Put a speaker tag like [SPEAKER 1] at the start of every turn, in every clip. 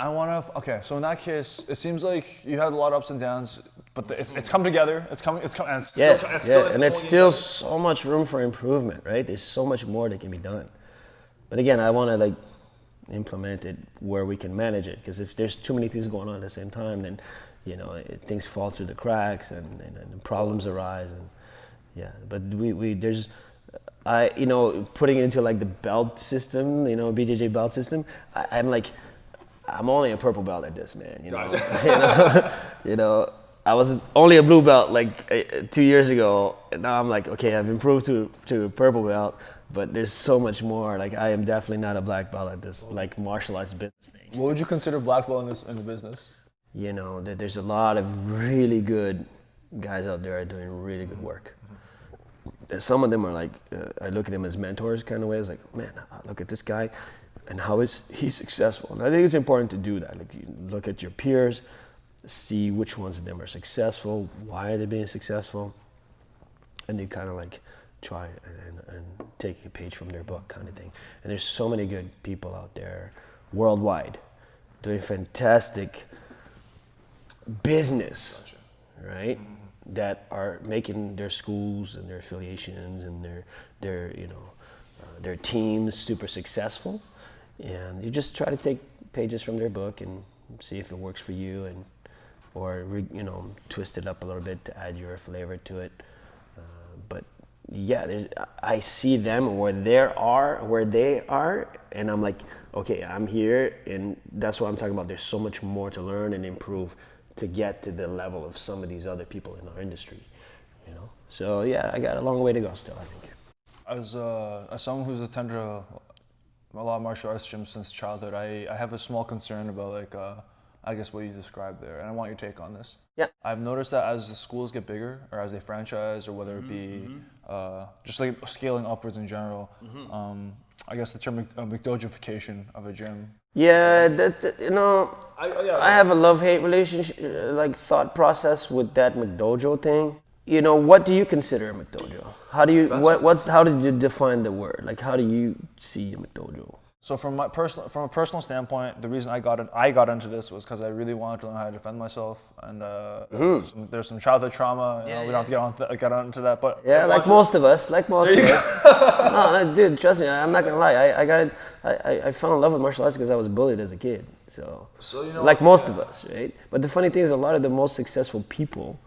[SPEAKER 1] Okay, so in that case, it seems like you had a lot of ups and downs, but it's come together. It's coming, and it's
[SPEAKER 2] still so much room for improvement, right? There's so much more that can be done. But again, I want to like implement it where we can manage it, because if there's too many things going on at the same time, then things fall through the cracks and problems arise. And but putting it into like the belt system, BJJ belt system, I'm only a purple belt at this, man. I was only a blue belt like 2 years ago, and now I'm like, okay, I've improved to a purple belt, but there's so much more. Like, I am definitely not a black belt at this like martial arts business thing.
[SPEAKER 1] What would you consider black belt in the business?
[SPEAKER 2] There's a lot of really good guys out there doing really good work. Some of them are like, I look at them as mentors kind of way. It's like, man, look at this guy and how is he successful. And I think it's important to do that. Like, you look at your peers, see which ones of them are successful, why are they being successful, and you kind of like try and take a page from their book kind of thing. And there's so many good people out there worldwide doing fantastic business, right? That are making their schools and their affiliations and their teams super successful. And you just try to take pages from their book and see if it works for you, or twist it up a little bit to add your flavor to it. But yeah, I see them where they are, and I'm like, okay, I'm here, and that's what I'm talking about. There's so much more to learn and improve to get to the level of some of these other people in our industry, So yeah, I got a long way to go still, I think.
[SPEAKER 1] As someone who's attended a lot of martial arts gyms since childhood, I have a small concern about I guess what you described there, and I want your take on this.
[SPEAKER 2] Yeah.
[SPEAKER 1] I've noticed that as the schools get bigger, or as they franchise, or whether it be just like scaling upwards in general, I guess the term McDojification of a gym.
[SPEAKER 2] Yeah, I have a love-hate relationship, like thought process with that McDojo thing. What do you consider a McDojo? How did you define the word? Like, how do you see a McDojo?
[SPEAKER 1] So from a personal standpoint, the reason I got into this was because I really wanted to learn how to defend myself, and there's some childhood trauma. We don't have to get onto that, but
[SPEAKER 2] yeah, like most of us. No, dude, trust me, I'm not gonna lie. I fell in love with martial arts because I was bullied as a kid. So like most of us, right? But the funny thing is, a lot of the most successful people,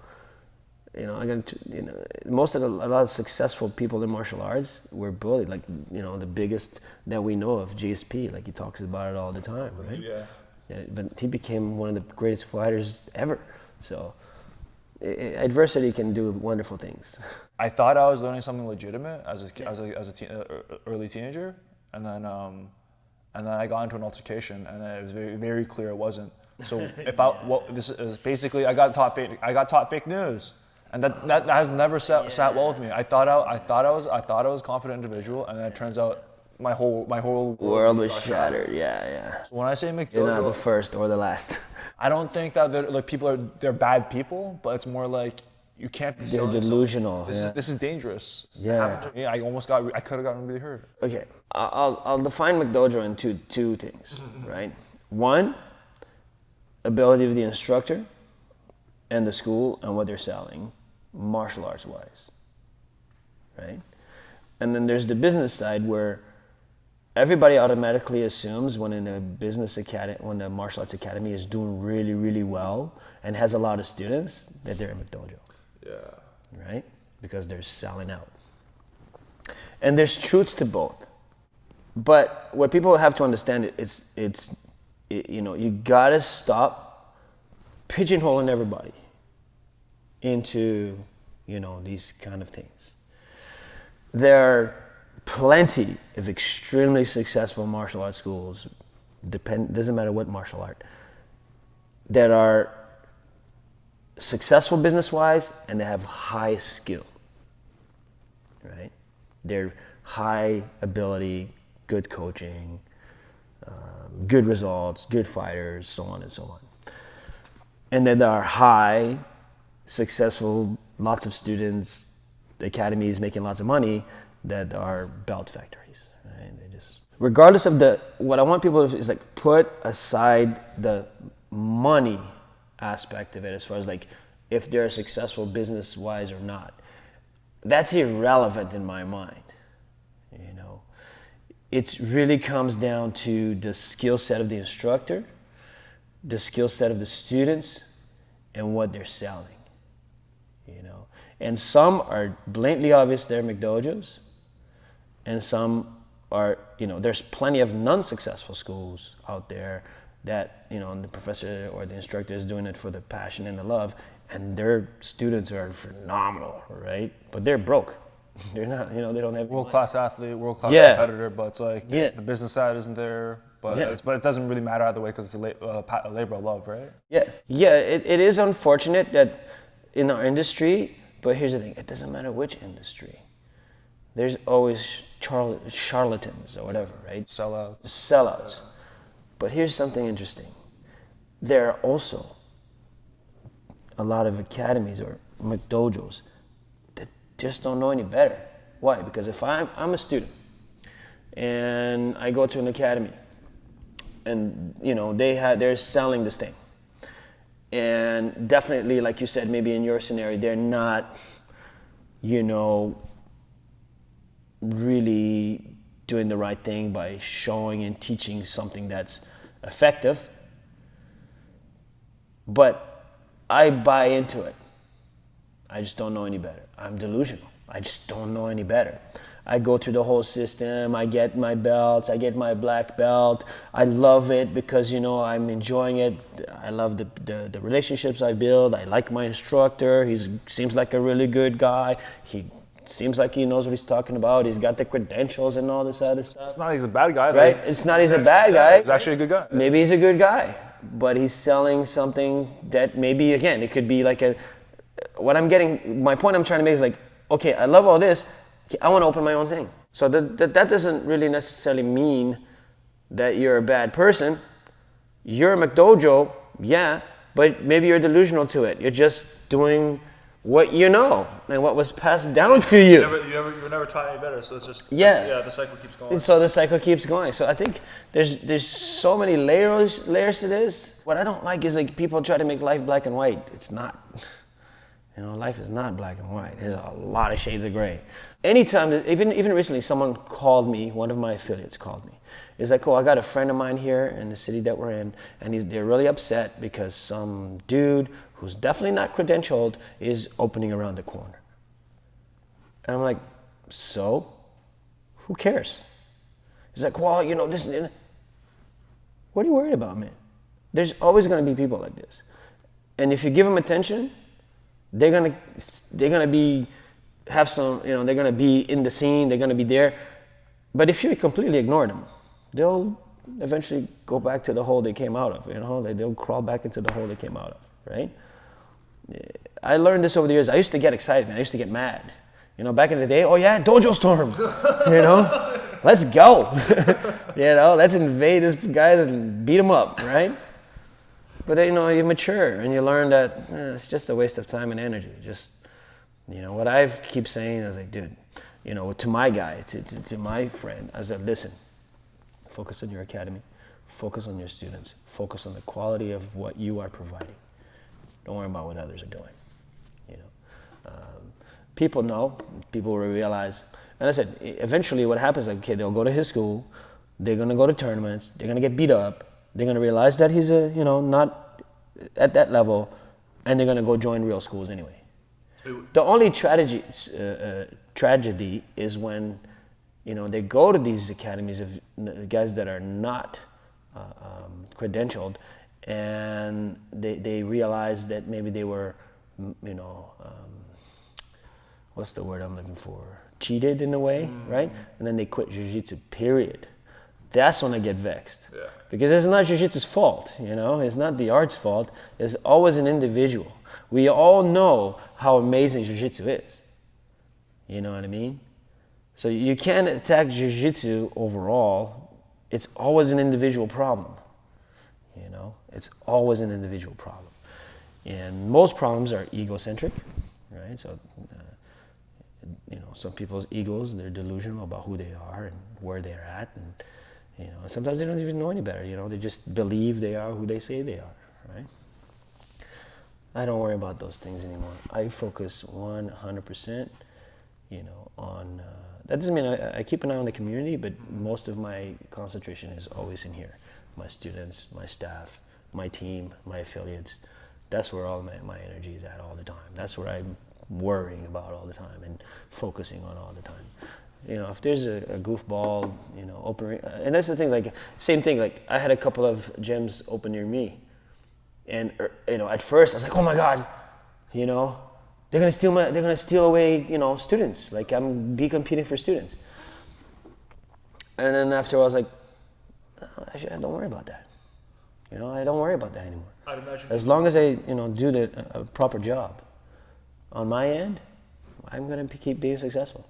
[SPEAKER 2] a lot of successful people in martial arts were bullied. Like, the biggest that we know of, GSP, like he talks about it all the time, right? Yeah. But he became one of the greatest fighters ever. So adversity can do wonderful things.
[SPEAKER 1] I thought I was learning something legitimate as a early teenager, and then I got into an altercation, and it was very, very clear it wasn't. So this is basically, I got taught fake news. And that has never sat well with me. I thought I was a confident individual, and then it turns out my whole
[SPEAKER 2] world was shattered. Yeah.
[SPEAKER 1] So when I say McDojo,
[SPEAKER 2] you're not the first or the last.
[SPEAKER 1] I don't think that they're bad people, but it's more like you can't be.
[SPEAKER 2] They're delusional.
[SPEAKER 1] This is dangerous.
[SPEAKER 2] Yeah.
[SPEAKER 1] I could have gotten really hurt.
[SPEAKER 2] Okay, I'll define McDojo in two things, right? One, ability of the instructor and the school and what they're selling, martial arts wise, right? And then there's the business side, where everybody automatically assumes when the martial arts academy is doing really, really well and has a lot of students, that they're in McDojo. Yeah. Right? Because they're selling out. And there's truths to both. But what people have to understand, you gotta stop pigeonholing everybody into, these kind of things. There are plenty of extremely successful martial arts schools, doesn't matter what martial art, that are successful business-wise, and they have high skill, right? They're high ability, good coaching, good results, good fighters, so on and so on. And then there are high, successful, lots of students, academies making lots of money, that are belt factories, right? regardless of what I want people to is like put aside the money aspect of it, as far as like if they're successful business wise or not. That's irrelevant in my mind. You know, it really comes down to the skill set of the instructor, the skill set of the students, and what they're selling. You know, and some are blatantly obvious they're McDojos, and some are, you know, there's plenty of non-successful schools out there that, you know, the professor or the instructor is doing it for the passion and the love, and their students are phenomenal, right? But they're broke. They're not, you know, they don't have
[SPEAKER 1] World-class athlete, world-class
[SPEAKER 2] Yeah.
[SPEAKER 1] competitor, but it's like
[SPEAKER 2] Yeah.
[SPEAKER 1] the business side isn't there. But
[SPEAKER 2] Yeah.
[SPEAKER 1] but it doesn't really matter either way because it's a labor of love, right?
[SPEAKER 2] Yeah, it is unfortunate that in our industry, but here's the thing, it doesn't matter which industry. There's always charlatans or whatever, right? Sellouts. But here's something interesting. There are also a lot of academies or McDojos that just don't know any better. Why? Because if I'm a student and I go to an academy and, you know, they're selling this thing, and definitely, like you said, maybe in your scenario, they're not, you know, really doing the right thing by showing and teaching something that's effective. But I buy into it. I just don't know any better. I'm delusional. I just don't know any better. I go through the whole system. I get my belts. I get my black belt. I love it because, you know, I'm enjoying it. I love the relationships I build. I like my instructor. He seems like a really good guy. He seems like he knows what he's talking about. He's got the credentials and all this other stuff.
[SPEAKER 1] It's not he's a bad guy,
[SPEAKER 2] right? It's not he's a bad guy.
[SPEAKER 1] He's actually a good guy.
[SPEAKER 2] Maybe he's a good guy, but he's selling something that maybe, again, it could be like my point I'm trying to make is like, okay, I love all this. I want to open my own thing. So that doesn't really necessarily mean that you're a bad person. You're a McDojo, yeah, but maybe you're delusional to it. You're just doing what you know and what was passed down to you.
[SPEAKER 1] You were never taught any better, so it's just
[SPEAKER 2] the
[SPEAKER 1] cycle keeps going.
[SPEAKER 2] And so the cycle keeps going. So I think there's so many layers to this. What I don't like is like people try to make life black and white. It's not. You know, life is not black and white. There's a lot of shades of gray. Anytime, even recently, someone called me, one of my affiliates called me. It's like, oh, I got a friend of mine here in the city that we're in, and they're really upset because some dude who's definitely not credentialed is opening around the corner. And I'm like, so? Who cares? He's like, well, you know, this. What are you worried about, man? There's always going to be people like this. And if you give them attention, they're gonna be have some, you know, they're gonna be in the scene, they're gonna be there. But if you completely ignore them, they'll eventually go back to the hole they came out of. You know, they'll crawl back into the hole they came out of, right? I learned this over the years. I used to get excited, man. I used to get mad. You know, back in the day, oh yeah, dojo storm. You know, let's go. You know, let's invade this guy and beat him up, right? But then, you know, you mature and you learn that it's just a waste of time and energy. Just, you know, what I keep saying is like, dude, you know, to my guy, to my friend, I said, listen, focus on your academy, focus on your students, focus on the quality of what you are providing. Don't worry about what others are doing. You know, people know, people will realize. And I said, eventually what happens, like, okay, they'll go to his school, they're gonna go to tournaments, they're gonna get beat up. They're going to realize that he's not at that level, and they're going to go join real schools anyway. The only tragedy is when, you know, they go to these academies of guys that are not credentialed, and they realize that maybe they were, you know, what's the word I'm looking for? Cheated in a way, right? And then they quit jiu-jitsu, period. That's when I get vexed. Yeah. Because it's not jiu-jitsu's fault, you know? It's not the art's fault. It's always an individual. We all know how amazing jiu-jitsu is. You know what I mean? So you can't attack jiu-jitsu overall. It's always an individual problem. You know? It's always an individual problem. And most problems are egocentric, right? So some people's egos, they're delusional about who they are and where they're at, and sometimes they don't even know any better. They just believe they are who they say they are, right? I don't worry about those things anymore. I focus 100%, on. That doesn't mean I keep an eye on the community, but most of my concentration is always in here. My students, my staff, my team, my affiliates. That's where all my energy is at all the time. That's where I'm worrying about all the time and focusing on all the time. If there's a goofball, open, and that's the thing, like, same thing, like, I had a couple of gyms open near me. And, at first I was like, oh my God, they're gonna steal away, students. Like, I'm competing for students. And then after I was like, actually, I don't worry about that. I don't worry about that anymore.
[SPEAKER 1] I'd imagine.
[SPEAKER 2] As long as I, do a proper job on my end, I'm gonna keep being successful.